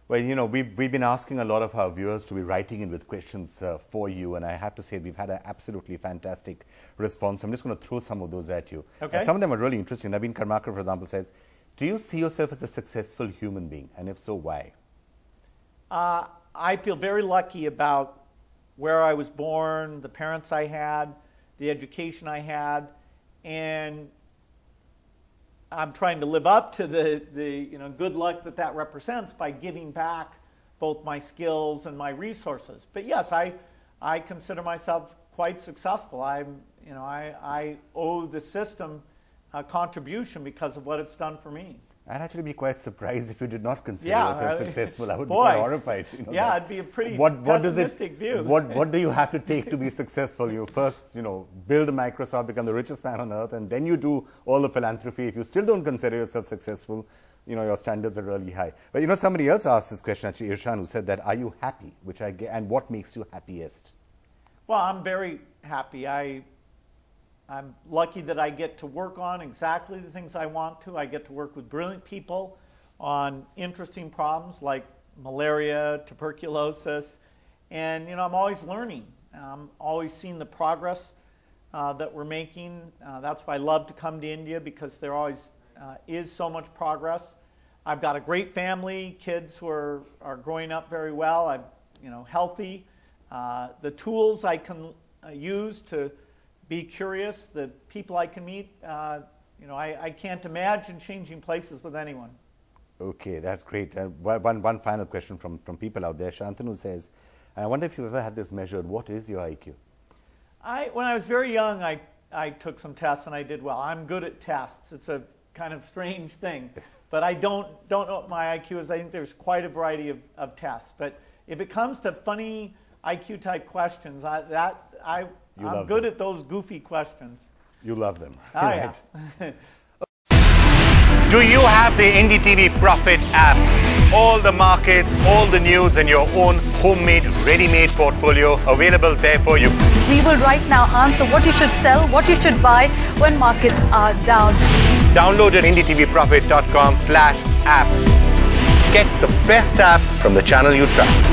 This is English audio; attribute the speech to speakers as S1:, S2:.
S1: Well, you know, we've been asking a lot of our viewers to be writing in with questions for you, and I have to say we've had an absolutely fantastic response. I'm just going to throw some of those at you.
S2: Okay.
S1: Some of them are really interesting. Naveen Karmakar, for example, says, do you see yourself as a successful human being? And if so, why?
S2: I feel very lucky about where I was born, the parents I had, the education I had, and I'm trying to live up to the good luck that represents by giving back both my skills and my resources. But yes, I consider myself quite successful. I owe the system a contribution because of what it's done for me.
S1: I'd actually be quite surprised if you did not consider yourself successful. I would be
S2: boy,
S1: quite horrified. You know,
S2: yeah, it'd be a pretty pessimistic view.
S1: What do you have to take to be successful? You first, build Microsoft, become the richest man on earth, and then you do all the philanthropy. If you still don't consider yourself successful, your standards are really high. But somebody else asked this question, actually, Irshan, who said that, are you happy? And what makes you happiest?
S2: Well, I'm very happy. I'm lucky that I get to work on exactly the things I want to. I get to work with brilliant people on interesting problems like malaria, tuberculosis, and I'm always learning. I'm always seeing the progress that we're making. That's why I love to come to India, because there always is so much progress. I've got a great family, kids who are growing up very well. I'm healthy. The tools I can use to be curious, the people I can meet, I can't imagine changing places with anyone.
S1: Okay, that's great. One final question from people out there. Shantanu says, I wonder if you've ever had this measured. What is your IQ?
S2: When I was very young, I took some tests and I did well. I'm good at tests. It's a kind of strange thing. But I don't know what my IQ is. I think there's quite a variety of tests. But if it comes to funny IQ type questions, I'm good at those goofy questions.
S1: You love them.
S2: Oh, right? Yeah.
S1: Do you have the NDTV Profit app? All the markets, all the news, and your own homemade, ready-made portfolio available there for you.
S3: We will right now answer what you should sell, what you should buy when markets are down.
S1: Download at ndtvprofit.com/apps. Get the best app from the channel you trust.